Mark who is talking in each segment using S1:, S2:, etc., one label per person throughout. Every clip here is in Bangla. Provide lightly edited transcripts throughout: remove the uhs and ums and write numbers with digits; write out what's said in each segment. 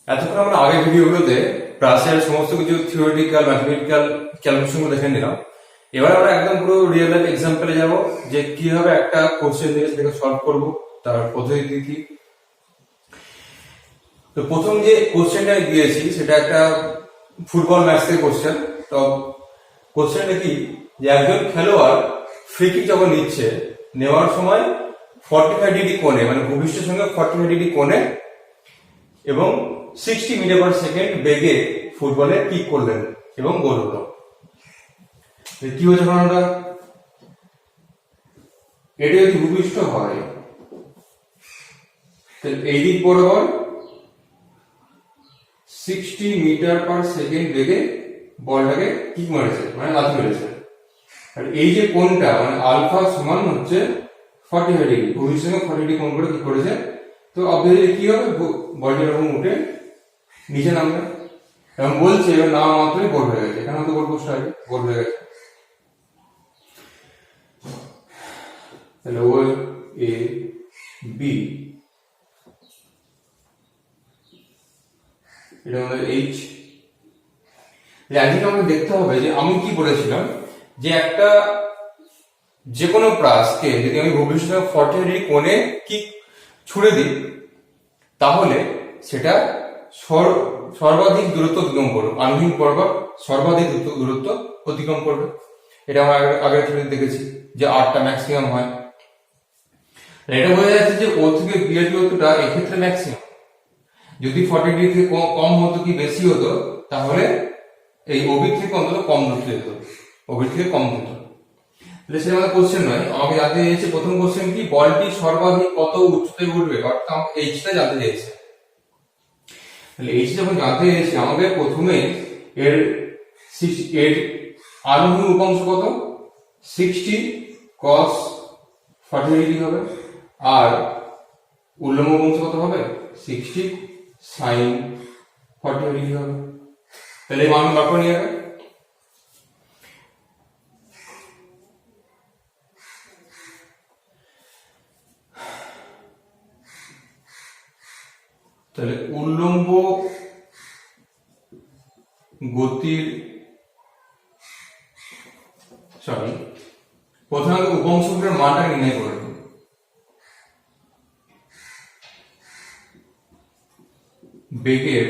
S1: এতক্ষণ আমরা আগের ভিডিওগুলোতে প্রাসের সমস্ত কিছু থিওরিটিক্যাল ম্যাথমেটিক্যাল ক্যালকুলেশন গুলো দেখে নিলাম। এবার আমরা একদম পুরো রিয়েল লাইফ এক্সাম্পলে যাব যে কিভাবে একটা কোশ্চেন দিয়ে সেটাকে সলভ করব, তার পদ্ধতি কি। তো প্রথম যে কোশ্চেনটা দিয়েছি সেটা একটা ফুটবল ম্যাচ থেকে কোশ্চেন। তো কোশ্চেনটা কি, যে একজন খেলোয়াড় ফ্রি কিক যখন নিচ্ছে, নেওয়ার সময় 45 ডিগ্রি কোণে, মানে ভূপৃষ্ঠের সঙ্গে 45 ডিগ্রি কোণে এবং 60 মিটার পার সেকেন্ড বেগে ফুটবলে কিক করলেন এবং গোল হলো। কি হয়েছে ঘটনাটা? এটা যদি ভূপৃষ্ঠ হয় তাহলে এই দিক বরাবর 60 মিটার পার সেকেন্ড বেগে বলটাকে কিক মারেছে, মানে লাথি মেরেছে। আর এই যে কোণটা মানে আলফা সমান হচ্ছে 45 ডিগ্রি, ভূপৃষ্ঠের সঙ্গে 40 ডিগ্রি কোণ করে কিক করেছে। তো অবভিয়াসলি কি হবে, বলটা এরকম উঠে নিচে নামবে এবং বলছে এবার নামা মাত্রই গোল হয়ে গেছে। এখানে তো গোল পোস্ট আগে গোল হয়ে গেছে। তাহলে ও এ বি, এটা আমাদের এইচ। আজকে আমাকে দেখতে হবে যে আমি কি বলেছিলাম, যে একটা যে কোনো প্রাসকে যদি আমি ভূপৃষ্ঠের 40 ডিগ্রি কোণে কি ছুড়ে দিই তাহলে সেটা সর্বাধিক দূরত্ব অতিক্রম করবে, আনুভূমিক বরাবর সর্বাধিক দূরত্ব অতিক্রম করবে। এটা আমরা আগের ছবিতে দেখেছি যে আরটা ম্যাক্সিমাম হয়। এটা বোঝা যাচ্ছে যে ও থেকে বি এর দূরত্বটা এক্ষেত্রে ম্যাক্সিমাম। যদি 40 ডিগ্রি থেকে কম হতো কি বেশি হতো তাহলে এই ওবি থেকে অন্তত কম দূরত্ব যেত, ওবি থেকে কম হতো। তাহলে সেটা আমাদের কোশ্চেন নয়, আমাকে জানতে চেয়েছে প্রথম কোশ্চেন কি, বলটি সর্বাধিক কত উচ্চতায় উঠবে, অর্থাৎ আমাকে এইচটা জানতে চেয়েছে। তাহলে এইচ যখন জানতে চেয়েছে আমাকে প্রথমে এর আনুভূমিক উপাংশ কত, 60 cos 40 ডিগ্রি হবে, আর উল্লম্ব উপাংশ কত হবে, 60 sin 40 ডিগ্রি হবে। তাহলে এই মান বার করে নিয়ে যাবে। তাহলে উল্লম্ব গতির প্রথমে উপাংশগুলোর মানটা নির্ণয় করে দেব। বেগের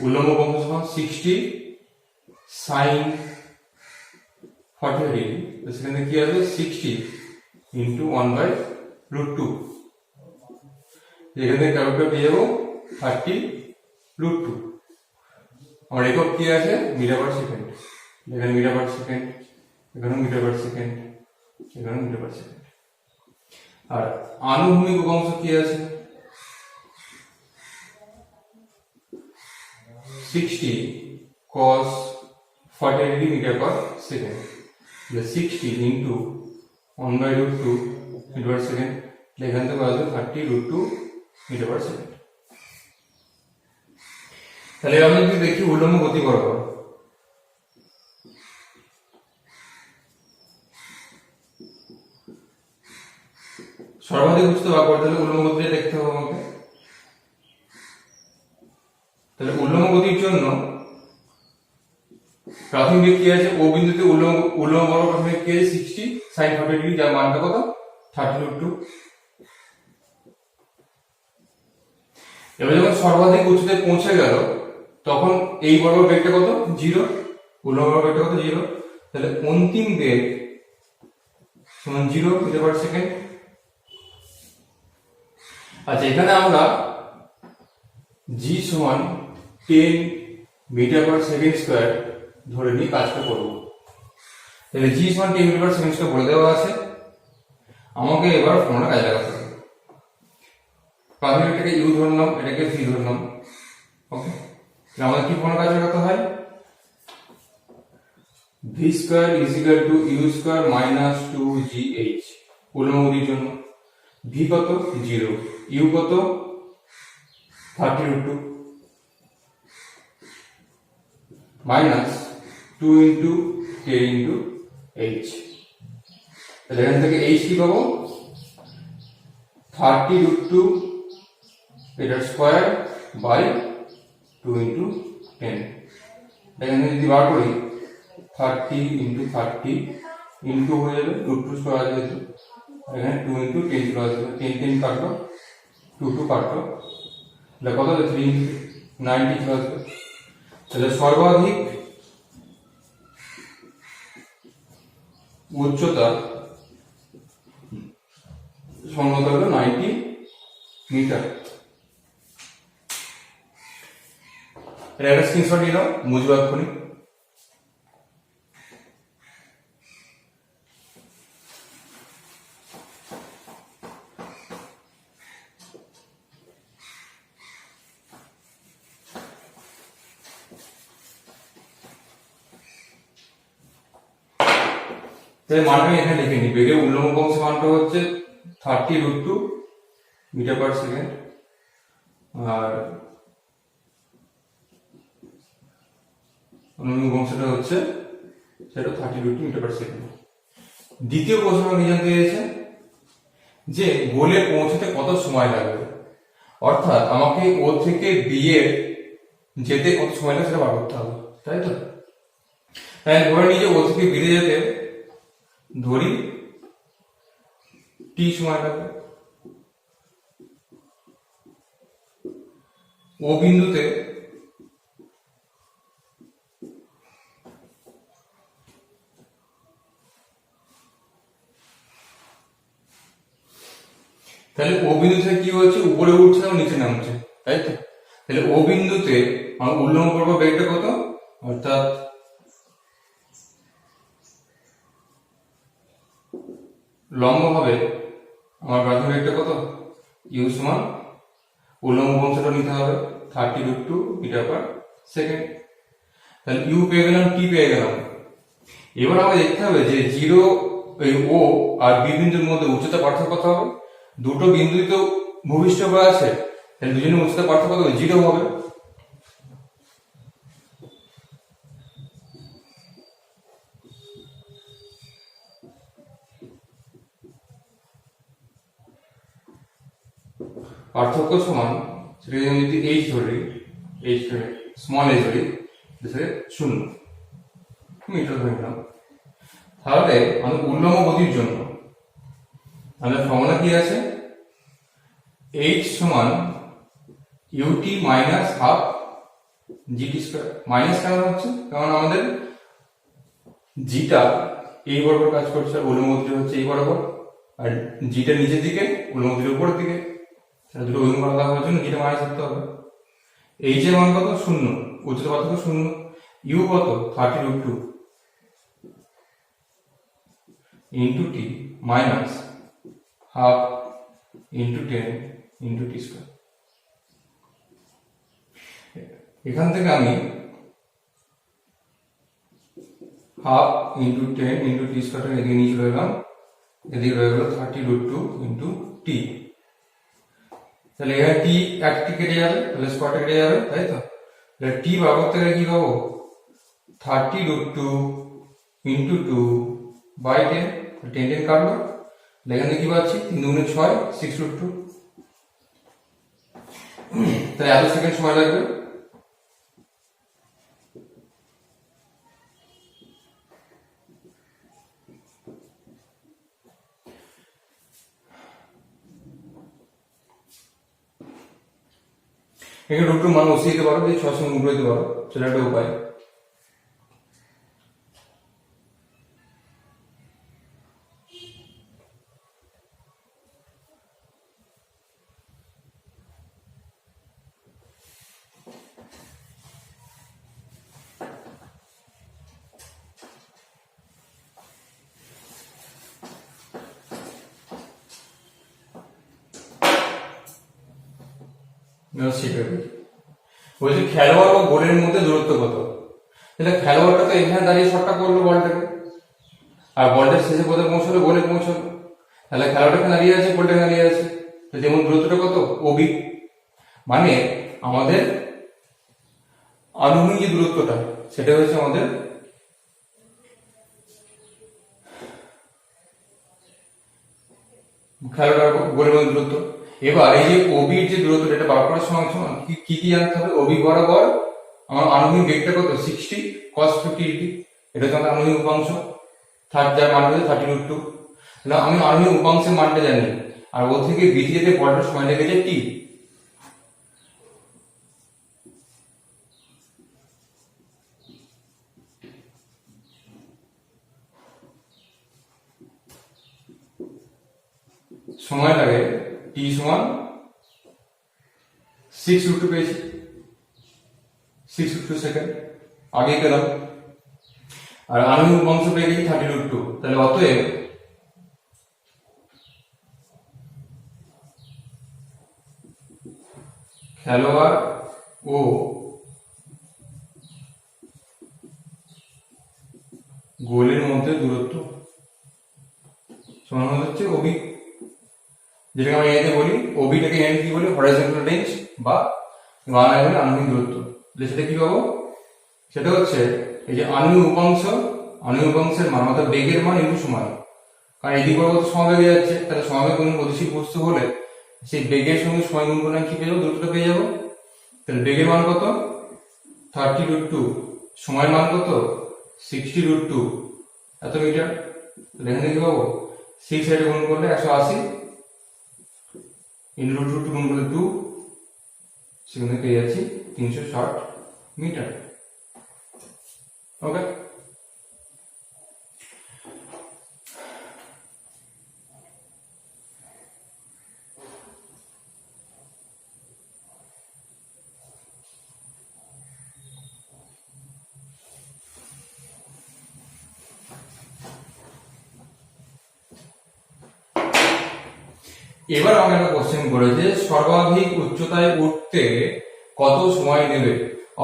S1: উল্লম্ব উপাংশ সমান 60 sin 40 ডিগ্রি। তো সেখানে কি আসবে, 60 ইন্টু 1/√2। এখানে ক্যালকুলেটর পেয়ে যাবো 30√2। আমার একক কি আছে, মিটার পার সেকেন্ড। এখানে মিটার পার সেকেন্ড, এখানে মিটার পার সেকেন্ড, এখানে মিটার পার সেকেন্ড। আর আনুভূমিক উপাংশ কি আছে, 60 cos 40 degree metre per second. 60 into 1/√2 metre per second. এখান থেকে আসবে 30√2 মিটার পার সেকেন্ড। তাহলে আমি যদি দেখি উল্লম্ব গতি বরাবর, সর্বাধিক উচ্চতা বার করতে হলে উল্লম্ব গতিটা দেখতে হবে আমাকে। তাহলে উল্লম্ব গতির জন্য প্রাথমিক কি আছে, ও বিন্দুতে উল্লম্ব বরাবর প্রাথমিক কি আছে, 60 sin 40 ডিগ্রি, যার মানটা কত, 30√2। এবার যখন সর্বাধিক উচ্চতায় পৌঁছে গেল তখন এই বরাবর বেগটা কত, 0, উল্লম্ব বরাবর বেগটা কত, 0। তাহলে অন্তিম বেগ সমান 0 মিটার পার সেকেন্ড। আচ্ছা, এখানে আমরা g সমান 10 মিটার পার সেকেন্ড স্কয়ার ধরে নিয়ে কাজটা করব। তাহলে g সমান 10 মিটার পার সেকেন্ড স্কয়ার বলে দেওয়া আছে। আমাকে এবার ফর্মুলা কাজে লাগাতে হবে। প্রাথমিক এটাকে u ধরলাম, এটাকে v ধরলাম। ওকে, আমাদের কি ফর্মুলা কাজে লাগাতে হয়, v square is equal to u square minus 2gh উল্লম্ব গতির জন্য। v কত, 0, u কত, 30√2 minus 2 into k into h। তাহলে এখান থেকে এইচ কি পাবো 30√2 এটার স্কোয়ার বাই 2 ইন্টু 10। এখানে যদি বার করি 30 ইন্টু 30 ইন্টু হয়ে যাবে √2 স্কোয়ার আসবে, এখানে 2 ইন্টু 10 চলে আসবে, 10 10 কাটলো 2 2 কাটলো, তাহলে কত হবে 3 ইন্টু 90 চলে আসবে। তাহলে সর্বাধিক উচ্চতা সম্ভবত হলো 90 মিটার। একটা স্ক্রিনশট নিয়ে নাও, মুছবো এক্ষুনি। মানটা আমি এখানে লিখে নিই। বেগের উল্লম্ব অংশ মানটা হচ্ছে 30√2 মিটার পার সেকেন্ড, আর অনুভূমিক অংশটা হচ্ছে সেটা 30√2 মিটার পার সেকেন্ড। দ্বিতীয় প্রশ্ন কি জানতে চেয়েছে যে গোলে পৌঁছতে কত সময় লাগবে, অর্থাৎ আমাকে ও থেকে বি এর যেতে কত সময় লাগবে সেটা বার করতে হবে, তাই তো? তাই ধরে নিই যে ও থেকে বি যেতে ধরি টি সময় লাগবে। ও বিন্দুতে তাহলে ও বিন্দু থেকে কি হচ্ছে, উপরে উঠছে এবং নিচে নামছে, তাই তো? তাহলে ও বিন্দুতে আমার উল্লম্ব প্রবাহ বেগটা কত, অর্থাৎ লম্ব হবে আমার প্রাথমিক বেগটা কত, ইউ সমান উল্লম্ব অংশটা নিতে হবে 30√2 মিটার পার সেকেন্ড। তাহলে ইউ পেয়ে গেলাম, টি পেয়ে গেলাম। এবার আমাকে দেখতে হবে যে জিরো এই ও আর বি বিন্দুর মধ্যে উচ্চতা পার্থক্য কত হবে। দুটো বিন্দুই তো ভূমিষ্ঠ করা আছে, তাহলে দুজনের উচ্চতা পার্থক্য কত, 0 হবে। পার্থক্য সমান সেটা যদি এইচ ধরি, এইচ স্মল এইচ ধরি, সেটা 0 মিটার ধরে নিলাম। তাহলে আমাদের উল্লম্ব গতির জন্য আমাদের ফর্মুলা কি আছে, এইচ সমান u t minus half g t square. Minus কেন হচ্ছে, কারণ আমাদের জিটা এই বরাবর কাজ করছে, উল্লম্ব গতি হচ্ছে এই বরাবর, আর জিটা নিচের দিকে, উল্লম্ব গতির উপরের দিকে। দুটো উল্লম্ব আলাদা হওয়ার জন্য জিটা মাইনাস করতে হবে। এইচ এর মান কত, 0, উচ্চতা পার্থক্য 0। ইউ কত, 30√2 into T minus half into 10 into T square. এখান থেকে আমি হাফ ইন্টু 10 ইন্টু টি স্কোয়ারটা এদিকে নিয়ে চলে এলাম, এদিকে রয়ে গেল 30√2 ইন্টু টি। তাহলে এখানে টি একটি কেটে যাবে, তাহলে স্কোয়ারটা কেটে যাবে, তাই তো? তাহলে টি বার করতে গেলে কি পাবো, 30√2 ইন্টু 2 বাই 10, 10 10 কাটলো, এখানে কি পাচ্ছি 3 2 6 6√2। তাহলে এত সেকেন্ড সময় লাগবে। এখানে √2 মান বসিয়ে দিতে পারো, দিয়ে 6 সঙ্গে গুণ দিতে পারো, সেটা একটা উপায়। বলছি খেলোয়াড় ও গোলের মধ্যে দূরত্ব কত। তাহলে খেলোয়াড়টা তো এখানে দাঁড়িয়ে শটটা করলো বলটাকে, আর বলটা শেষে কোথায় পৌঁছলো, গোলে পৌঁছলো। তাহলে খেলোয়াড়টা দাঁড়িয়ে আছে, গোলটা দাঁড়িয়ে আছে, যেমন দূরত্বটা কত, ওবি। মানে আমাদের আনুভূমিক যে দূরত্বটা সেটা হচ্ছে আমাদের খেলোয়াড় গোলের মধ্যে দূরত্ব। এবার এই যে ওবির যে দূরত্ব এটা বার করার সময় কি কি জানতে হবে? ওবি বরাবর আমার আনুভূমিক বেগটা কত? 60 cos 50 এটা হচ্ছে আমার আনুভূমিক উপাংশ, যার মান হচ্ছে 30√2। তাহলে আমি আনুভূমিক উপাংশের মানটা জানি, আর ও থেকে বি যেতে বলটার সময় লেগেছে টি। সময় লাগে টি সমান 6√2 পেয়েছি, 6√2 সেকেন্ড আগে পেলাম। আর আনুভূমিক উপাংশ পেয়ে গেছি 30√2। তাহলে অতএব খেলোয়াড় ও গোলের মধ্যে দূরত্ব সমান হচ্ছে ওবি, যেটাকে আমরা এতে বলি, ওবিটাকে এনে কি বলি? হরাইজন্টাল রেঞ্জ বা বাংলায় বলি আনুভূমিক দূরত্ব। তাহলে সেটা কি পাবো? সেটা হচ্ছে এই যে আনুভূমিক উপাংশের মান অর্থাৎ বেগের মান ইনটু সময়। কারণ এদিক বরাবর সমবেগে যাচ্ছে, তাহলে সমবেগ কোনো গতিশীল বস্তু হলে সেই বেগের সঙ্গে সময় গুণ করলে কি পেয়ে যাবো? দূরত্বটা পেয়ে যাবো। তাহলে বেগের মান কত? 30√2, সময়ের মান কত? 60√2 এত মিটার। তাহলে এখানে কি পাবো? 6 সাইডে গুণ করলে 180 ইনটু √2 গুণ করলে 2, সেখানে পেয়ে যাচ্ছি 360 মিটার। ওকে, এবার আমাকে একটা কোশ্চেন করেছে সর্বাধিক উচ্চতায় উঠতে কত সময় নেবে,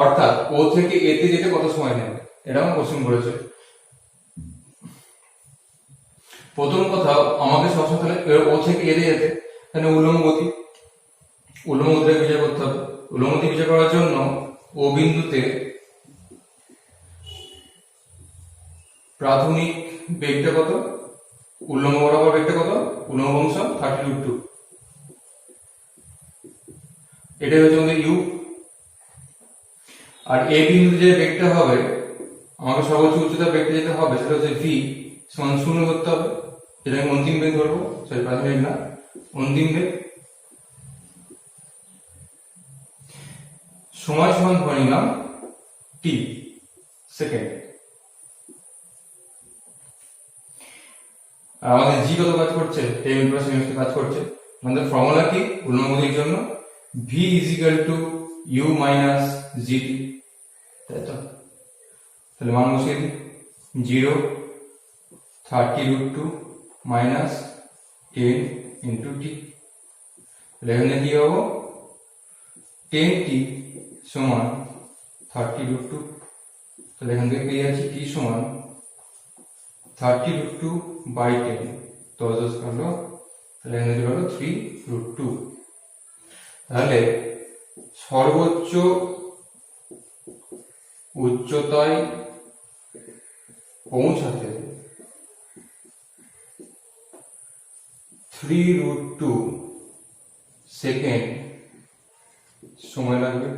S1: অর্থাৎ ও থেকে এতে যেতে কত সময় নেবে, এটা আমার কোশ্চেন করেছে। প্রথম কথা আমাকে সবসময় তাহলে ও থেকে এতে যেতে তাহলে উল্লম্ব গতিটা বিচার করতে হবে। উল্লম্ব গতি বিচার করার জন্য ও বিন্দুতে প্রাথমিক বেগটা কত? উল্লম্ব বরাবর বেগটা কত? উল্লম্ব অংশ 30√2, এটাই হচ্ছে আমাদের ইউ। আর এ বিন্দুতে যে বেগটা হবে আমাকে সর্বোচ্চ উচ্চতা বেগটা যেতে হবে সেটা হচ্ছে ভি সমান 0 করতে হবে, যেটা আমি অন্তিম বেগ ধরবো, সরি প্রাথমিক না, অন্তিম বেগ। সময় সমান ধরে নিলাম টি সেকেন্ড। আর আমাদের জি কত কাজ করছে? 10 কাজ করছে। আমাদের ফর্মুলা কি উল্লম্ব গতির জন্য? v = u - gt, তাই তো? তাহলে মান বসিয়ে দিই 0 30√2 minus 10 into t। তাহলে এখানে কি হবে? 10t সমান 30√2। তাহলে এখান থেকে পেয়ে যাচ্ছি t সমান 30√2/10, 10 কাটলো, তাহলে এখানে কি হলো 3√2। তাহলে সর্বোচ্চ উচ্চতায় পৌঁছাতে 3√2 সেকেন্ড সময় লাগবে।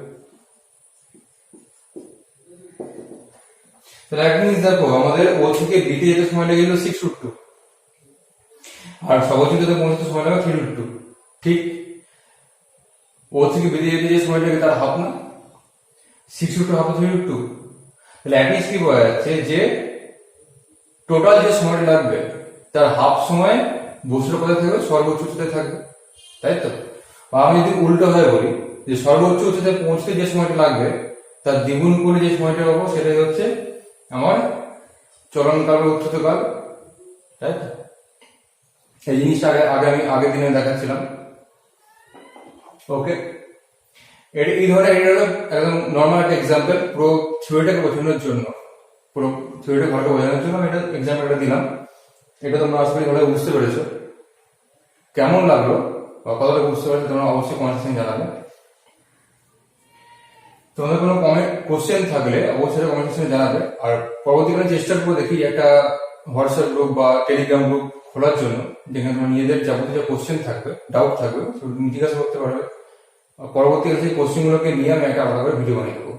S1: তাহলে এক জিনিস দেখো, আমাদের ও থেকে বিতে যেতে সময় লেগেছিল 6√2, আর সর্বোচ্চ উচ্চতায় পৌঁছাতে সময় লাগে 3√2। ঠিক ও থেকে বিতে যেতে যে সময় লাগে তার হাফ না? 6√2 হাফ 3√2। তাহলে অ্যাটলিস্ট কি বলা যাচ্ছে যে টোটাল যে সময়টা লাগবে তার হাফ সময় বস্তুর কোথায় থাকবে? সর্বোচ্চ উচ্চতায় থাকবে, তাই তো? বা আমি যদি উল্টো হয়ে বলি যে সর্বোচ্চ উচ্চতায় পৌঁছতে যে সময়টা লাগবে তার দ্বিগুণ করে যে সময়টা পাবো সেটাই হচ্ছে আমার চলনকাল বা উচ্চতাকাল, তাই তো? এই জিনিসটা আগে আমি আগের দিনে দেখাচ্ছিলাম। ওকে, এই ধরনের এটা হলো একদম নর্মাল একটা এক্সাম্পল, পুরো থিওরিটাকে বোঝানোর জন্য, পুরো থিওরিটা ভালো বোঝানোর জন্য আমি এটা এক্সাম্পলটা দিলাম। এটা তোমরা আশা করি ভালো বুঝতে পেরেছো। কেমন লাগলো বা কতটা বুঝতে পারছো তোমরা অবশ্যই কমেন্ট সেকশনে জানাবে। তোমাদের কোনো কোশ্চেন থাকলে অবশ্যই কমেন্ট সেকশনে জানাবে। আর পরবর্তীকালে চেষ্টা করবো দেখি একটা হোয়াটসঅ্যাপ গ্রুপ বা টেলিগ্রাম গ্রুপ খোলার জন্য, যেখানে তোমার নিজেদের যাবতীয় যে কোশ্চেন থাকবে, ডাউট থাকবে, সেগুলো তুমি জিজ্ঞাসা করতে পারবে। পরবর্তীকালে সেই কোশ্চেনগুলোকে নিয়ে আমি একটা আলাদা করে ভিডিও বানিয়ে দেবো।